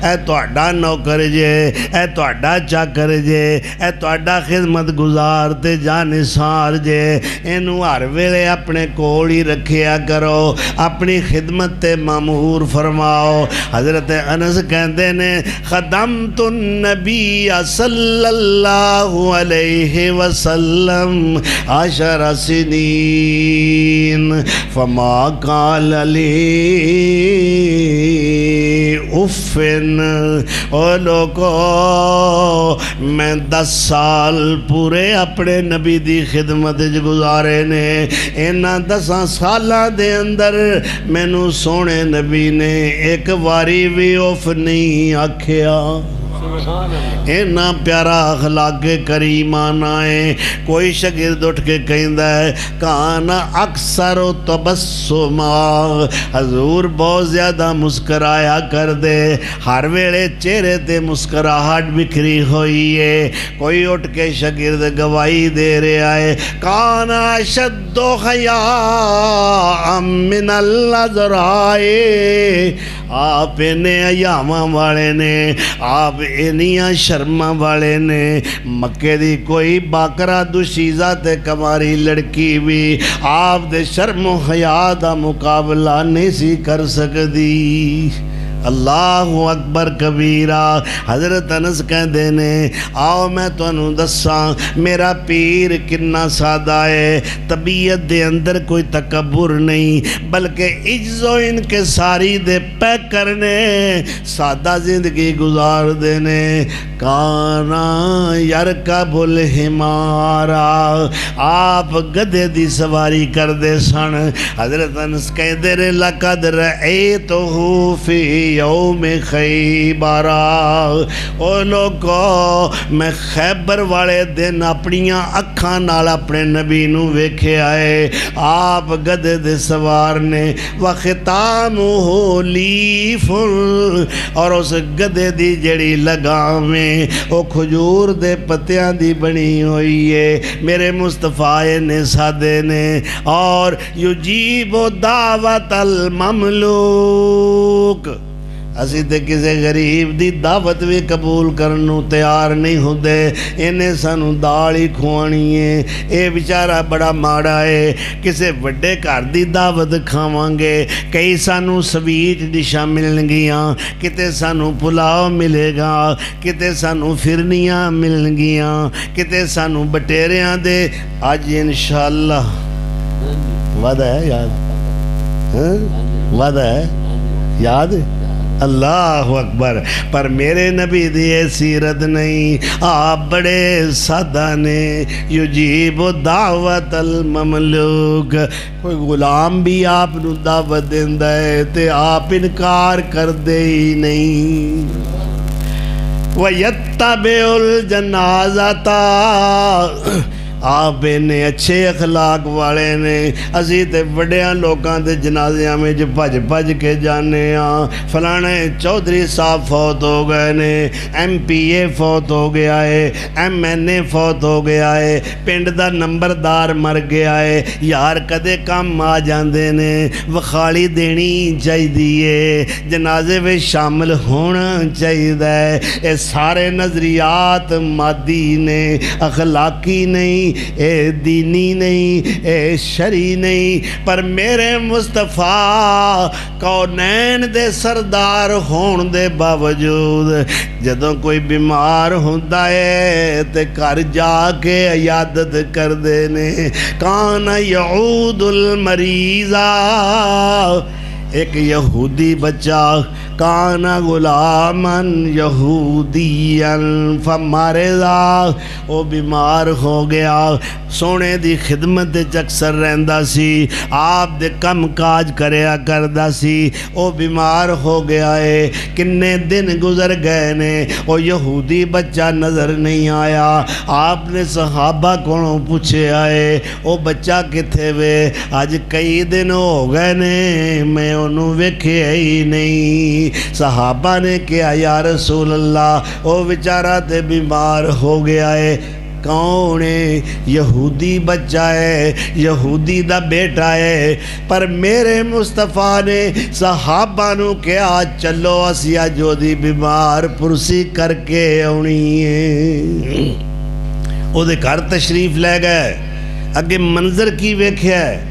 اے تہاڈا نوکر جے، اے تہاڈا چاکر جے، اے تہاڈا خدمت گزار تے جانثار جے، اینو ہر ویلے اپنے کول ہی رکھیا کرو، اپنی خدمت تے مامور فرماؤ۔ حضرت انس کہندے نے خدمت النبی صلی اللہ علیہ وسلم 10 سنین فما قال لی افن، او لوگو میں 10 سال پورے اپنے نبی دی خدمت گزارے نے، انہاں 10 سالاں دے اندر مینوں سونے نبی نے ایک واری بھی اف نہیں آکھیا۔ اینا پیارا اخلاق کریمانہ ہے، کوئی شاگرد اٹھ کے کہندا ہے کانا اکثر تبسما، حضور بہت زیادہ مسکرایا کر دے، ہر ویلے چہرے تے مسکراہٹ بکھری ہوئی ہے۔ کوئی اٹھ کے شاگرد گواہی دے رہا ہے کانا شد حیاء من الازرائے، آپ نے ایامہ والے نے آپ انیاں شرما والے نے مکے دی کوئی باکرا دوشیزہ تے کماری لڑکی بھی آپ دے شرم و حیا دا مقابلہ نہیں سی کر سکدی اللہ اکبر کبیرہ حضرت انس کہندے نے آؤ میں تانوں دساں میرا پیر کنا سادہ ہے طبیعت دے اندر کوئی تکبر نہیں بلکہ عجز و انکساری دے پہ کرنے سادہ زندگی گزار دینے کانا یرکب الحمارا آپ گدے دی سواری کر دے سن حضرت انس کہندے نے لقد رأیتہو فی یوم خیبرا او لوگو میں خیبر والے دن اپنیاں اکھاں نال اپنے نبی نو ویکھے آئے آپ گدے دے سوار نے وختامہ لیف اور اس گدے دی جڑی لگامیں او کھجور دے پتیاں دی بنی ہوئی ہے میرے مصطفیٰ نے سادے نے اور یجیب دعوت المملوک اسی تے کسے غریب دی دعوت بھی قبول کرنوں تیار نہیں ہوندے انہیں سانوں دال ہی کھوانی ہے اے بیچارہ بڑا ماڑا ہے کسے وڈے گھر دی دعوت کھاواں گے کئی سانوں سویٹ ڈشاں ملن گیاں کتے سانوں پلاؤ ملے گا کتے سانوں فرنیاں ملن گیاں کتے سانوں بٹیریاں دے آج انشاءاللہ وعدہ ہے یاد وعدہ ہے یاد اللہ اکبر پر میرے نبی دی سیرت نہیں آپ بڑے سادہ نے یجیب دعوت المملوک کوئی غلام بھی آپ نو دعوت دیندہ ہے تے آپ انکار کر دے ہی نہیں وَيَتَّبِعُ الْجَنَازَةَ آپ نے اچھے اخلاق والے نے اسی تے وڈیاں لوکاں دے جنازیاں میں جو بھج بھج کے جانے ہاں فلانے چودھری صاحب فوت ہو گئے نے ایم پی اے فوت ہو گیا ہے ایم این اے فوت ہو گیا ہے پنڈ دا نمبردار مر گیا ہے یار کدے کام آ جاندے نے وخالی دینی چاہیے جنازے میں شامل ہونا چاہیے اے سارے نظریات مادی نے اخلاقی نہیں اے دینی نہیں اے شرعی نہیں پر میرے مصطفیٰ کونین دے سردار ہون دے باوجود جدوں کوئی بیمار ہوندہ ہے تے گھر جا کے عیادت کر دینے کان یعود المریضہ ایک یہودی بچہ کانا غلامن یہودین فمارضا وہ بیمار ہو گیا سونے دی خدمت اکثر رہندا سی آپ دے کم کاج کریا کردا سی وہ بیمار ہو گیا ہے کنے دن گزر گئے نے وہ یہودی بچہ نظر نہیں آیا آپ نے صحابہ کونوں پوچھے آئے وہ بچہ کتھے وے آج کئی دن ہو گئے نے میں انہوں ویکھے ہی نہیں صحابہ نے کہا یا رسول اللہ وہ بیچارہ تے بیمار ہو گیا ہے کون ہے یہودی بچہ ہے یہودی دا بیٹا ہے پر میرے مصطفیٰ نے صحابہ نو کہا چلو اسیا جو دی بیمار پرسی کر کے آنی ہے او دے گھر تشریف لے گئے اگے منظر کی ویکھیا ہے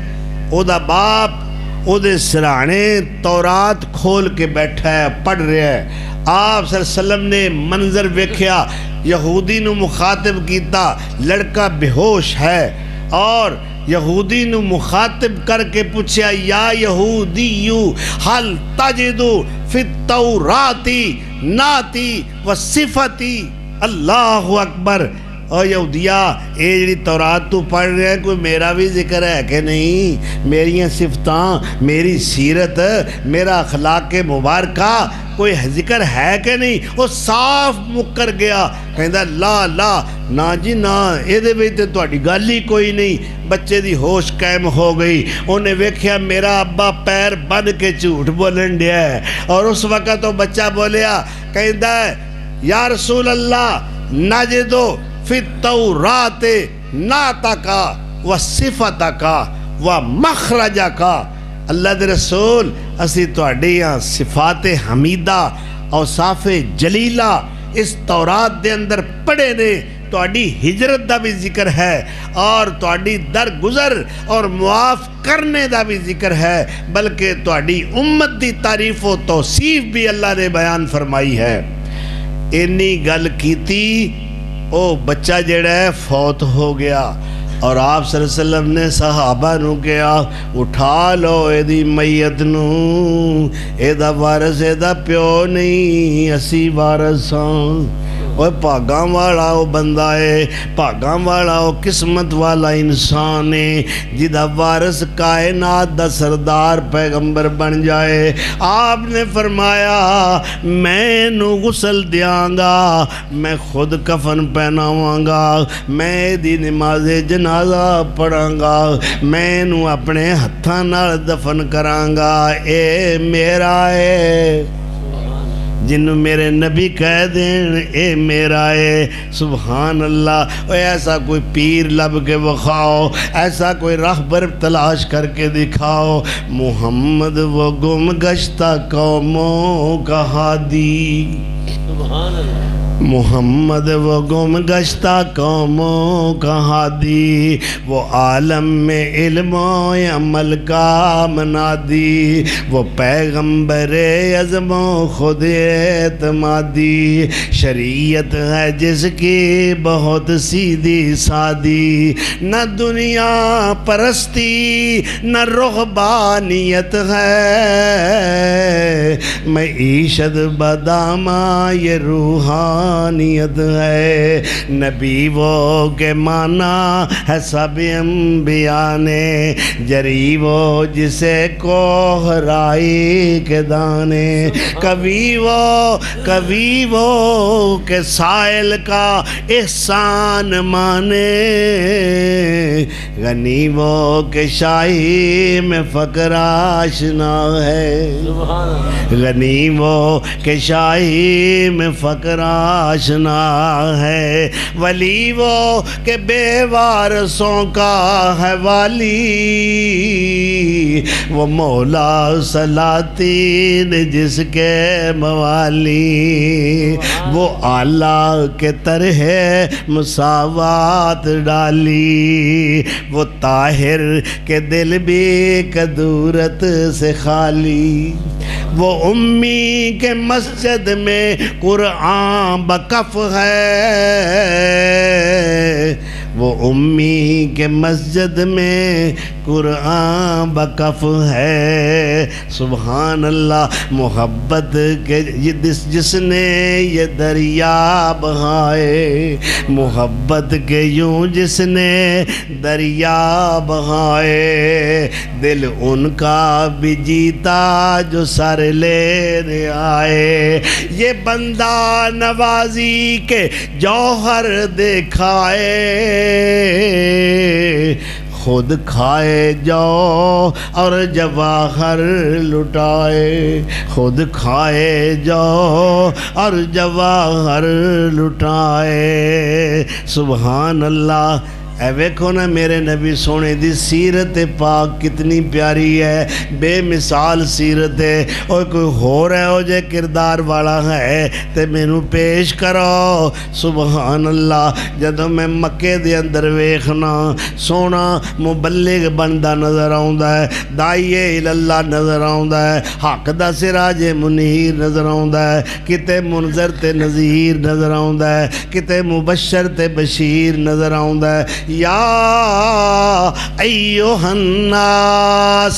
او دا باپ او دے سرانے تورات کھول کے بیٹھا ہے پڑھ رہا ہے آپ صلی اللہ علیہ وسلم نے منظر ویکھیا یہودی نو مخاطب کیتا لڑکا بے ہوش ہے اور یہودی نو مخاطب کر کے پوچھا یا یہودیو حل تجدو فی التوراتی ناتی و صفتی اللہ اکبر اور یہودیہ اے جڑی تورات تو پڑھ رہے ہیں کوئی میرا بھی ذکر ہے کہ نہیں میری صفتاں میری سیرت میرا اخلاق مبارکہ کوئی ذکر ہے کہ نہیں وہ صاف مکر گیا کہندہ لا لا نا جی نا اے دے بھی تے تواڈی گل ہی کوئی نہیں بچے دی ہوش قائم ہو گئی انہیں ویکھیا میرا ابا پیر بن کے جھوٹ بولن دیا ہے اور اس وقت وہ بچہ بولیا کہندہ یا رسول اللہ نجدو فی التورات ناتکا و صفتکا و مخرجکا اللہ دے رسول اسی تواڈیاں صفات حمیدہ اوصاف جلیلہ اس تورات دے اندر پڑھے نے تواڈی ہجرت دا بھی ذکر ہے اور تواڈی درگزر اور معاف کرنے دا بھی ذکر ہے، بلکہ تواڈی امت دی تعریف و توصیف بھی اللہ نے بیان فرمائی ہے۔ اینی گل کیتی، او بچہ جڑا ہے فوت ہو گیا، اور آپ صلی اللہ علیہ وسلم نے صحابہ نو کہا اٹھا لو اے دی میت نو، اے دا وارث اے دا پیو نہیں، اسی وارث ہاں۔ وہ بھاگاں والا وہ بندہ ہے، بھاگاں والا وہ قسمت والا انسان ہے جدا وارث کائنات دا سردار پیغمبر بن جائے۔ آپ نے فرمایا میں نو غسل دیاں گا، میں خود کفن پہناواں گا، میں دی نماز جنازہ پڑھاں گا، میں نو اپنے ہتھاں نال دفن کراں گا، اے میرا ہے۔ جنہوں میرے نبی کہہ دیں اے میرا ہے، سبحان اللہ۔ ایسا کوئی پیر لب کے بخاؤ، ایسا کوئی راہبر تلاش کر کے دکھاؤ، محمد وہ گم گشتہ قوموں کا ہادی، سبحان اللہ، محمد وہ گم گشتہ قوموں کا ہادی، وہ عالم میں علم و عمل کا منادی، وہ پیغمبر عظم و خود اعتمادی، شریعت ہے جس کی بہت سیدھی سادی، نہ دنیا پرستی نہ رہبانیت ہے، معیشت بدامہ یہ روحانیت ہے، نبی وہ کے معنی ہے سب انبیاء نے، جری وہ جسے کوہرائی کے دانے، کبھی وہ کہ سائل کا احسان مانے، غنی وہ کہ شاہی میں فقر آشنا ہے، غنی وہ کہ شاہی میں فقر آشنا ہے، ولی وہ کہ بے وارثوں کا ہے والی، وہ مولا سلاطین جس کے موالی، وہ اعلیٰ کے طرح مساوات ڈالی، وہ طاہر کے دل بھی کدورت سے خالی، وہ امی کے مسجد میں قرآن بکف ہے، وہ امی کے مسجد میں قرآن بکف ہے، سبحان اللہ۔ محبت کے جس نے یہ دریا بہائے، محبت کے یوں جس نے دریا بہائے، دل ان کا بھی جیتا جو سر لینے آئے، یہ بندہ نوازی کے جوہر دکھائے، خود کھائے جو اور جواہر لٹائے، خود کھائے جو اور جواہر لٹائے، سبحان اللہ۔ اے ویکھو نا میرے نبی سونے دی سیرت پاک کتنی پیاری ہے، بے مثال سیرت ہے۔ اور کوئی ہو رہا ہو جے کردار والا ہے تے مینوں پیش کرو، سبحان اللہ۔ جدوں میں مکے دے اندر ویکھنا سونا مبلغ بندا نظر آوندا ہے، داعی اللہ نظر آوندا ہے، حق دا سراج منیر نظر آوندا ہے، کتے منذر تے نذیر نظر آوندا ہے، کتے مبشر تے بشیر نظر آوندا ہے۔ یا ایہا الناس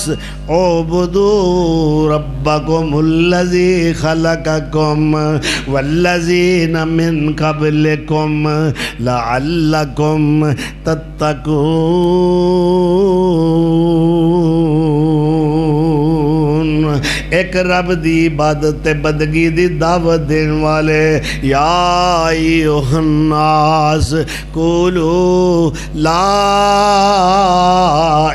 اعبدوا ربکم الذی خلقکم والذین من قبلکم لعلکم تتقون۔ ایک رب دی عبادت بندگی دی دعوت دین والے، یا ایہا الناس قولوا لا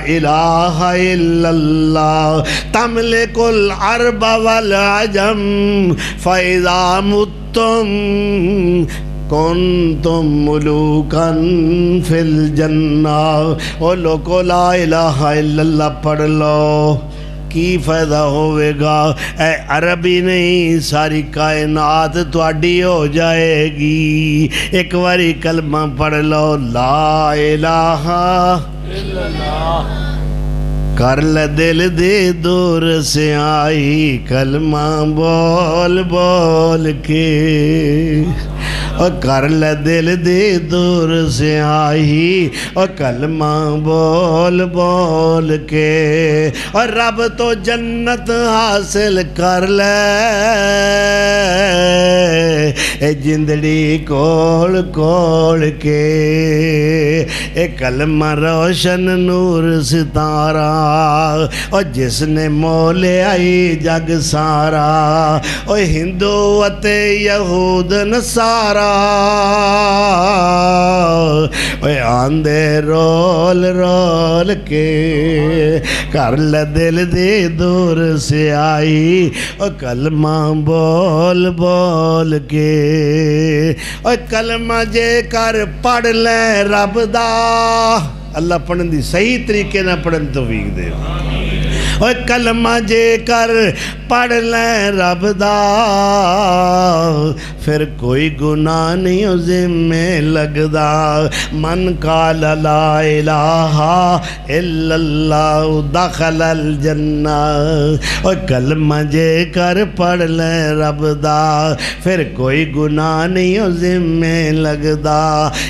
الہ الا اللہ تملک العرب والعجم فاذا متم کنتم ملوکا فی الجنہ۔ او لوگو لا الہ الا اللہ پڑھ لو، کی فائدہ ہوئے گا؟ اے عربی نہیں ساری کائنات تواڈی ہو جائے گی۔ ایک واری کلمہ پڑھ لو، لا الہ الا اللہ، کر لے دل دی دور سے آئی، کلمہ بول بول کے، اور کر لے دل دی دور سے آئی، اور کلمہ بول بول کے، اور رب تو جنت حاصل کر لے، اے جندڑی کول کول کے، اے کلمہ روشن نور ستارہ، اور جس نے مولے آئی جگ سارا، اور ہندو اتے یہود نصارا، اور آندے رول رول کے، کر لے دل دی دور سے آئی، اور کلمہ بول بول کے، اور کلمہ جے کر پڑھ لے رب دا، اللہ پڑھن دی صحیح طریقے نہ پڑھن توفیق دے، اور کلمہ جے کر پڑھ لیں رب دا، پھر کوئی گناہ نہیں ذمے لگدا، من قال لا الہ الا اللہ دخل الجنہ، اور کلمہ جے کر پڑھ لیں رب دا، پھر کوئی گناہ نہیں ذمے لگدا،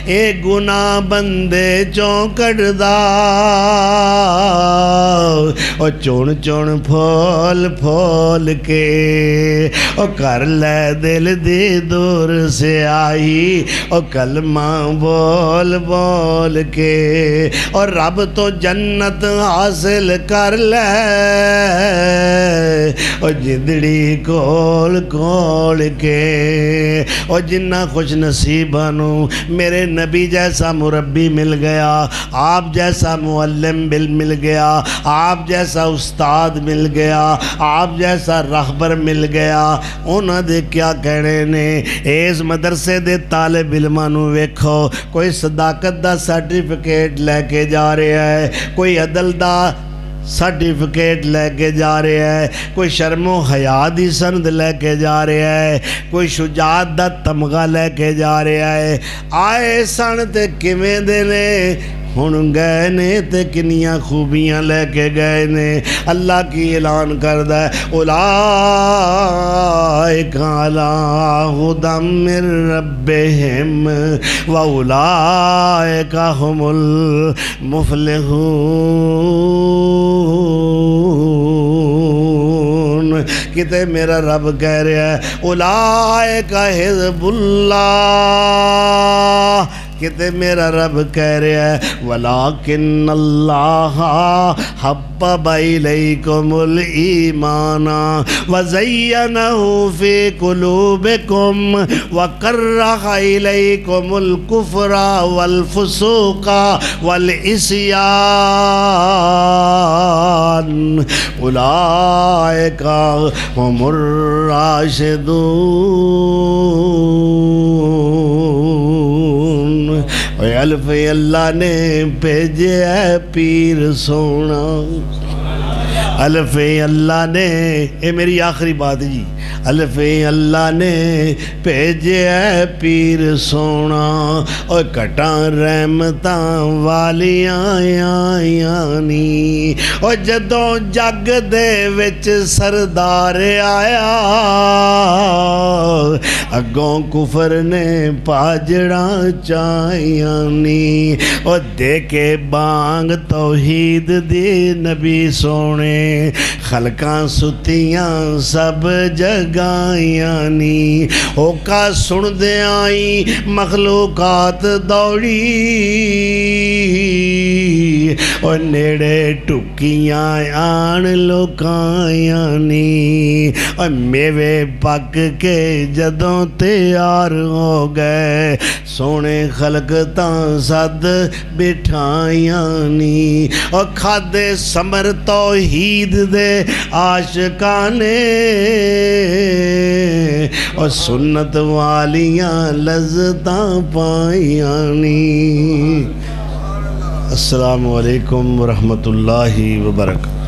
اے گناہ بندے چوں کڑدا، اور چون چون پھول پھول کے، اور کر لے دل دی دور سے آئی، اور کلمہ بول بول کے، اور رب تو جنت حاصل کر لے، اور جدڑی کول کول کے، اور جنہ خوش نصیبانو میرے نبی جیسا مربی مل گیا، آپ جیسا معلم مل گیا، آپ جیسا استاد مل گیا، آپ جیسا رہبر مل گیا، انہاں دے کیا کہنے نے، اس مدرسے دے طالب علماں نو ویکھو، کوئی صداقت دا سرٹیفکیٹ لے کے جا رہا ہے، کوئی عدل دا سرٹیفکیٹ لے کے جا رہا ہے، کوئی شرم و حیا دی سند لے کے جا رہا ہے، کوئی شجاعت دا تمغہ لے کے جا رہا ہے، آئے سن تے کیویں دے نے، ہن گئے نے تے کنیاں خوبیاں لے کے گئے نے، اللہ کی اعلان کردہ ہے، اولئک علی ھدی من ربہم واولئک ھم المفلحون۔ کتے میرا رب کہہ رہا ہے اولئک حزب اللہ، کتے میرا رب کہہ رہا ہے وَلَٰكِنَّ اللَّهَ حَبَّبَ إِلَيْكُمُ الْإِيمَانَ وَزَيَّنَهُ فِي قُلُوبِكُمْ وَكَرَّهَ إِلَيْكُمُ الْكُفْرَ وَالْفُسُوقَ وَالْعِصْيَانَ أُولَٰئِكَ هُمُ الراشدون۔ اے الف اللہ نے بھیجے ہے پیر سونا، الف اللہ نے، اے میری آخری بات جی، الف اللہ نے بھیجے ہے پیر سونا، اور کٹاں رحمتاں والیاں آیانی، اور جدوں جگ دے وچ سردار آیا، اگوں کفر نے پاجڑاں چائیانی، اور دے کے بانگ توحید دی نبی سونے، خلقاں ستیاں سب جگائیانی، ہوکا سن دے آئی مخلوقات دوڑی، اور نیڑے ٹکیاں آن لوکائیانی، اور میوے پک کے جدوں تیار ہو گئے، سونے خلق تاں سد بٹھائیانی، اور کھادے سمر توحید دے عاشقانے، اور سنت والیاں لذتاں پائیانی۔ السلام علیکم ورحمۃ اللہ وبرکاتہ۔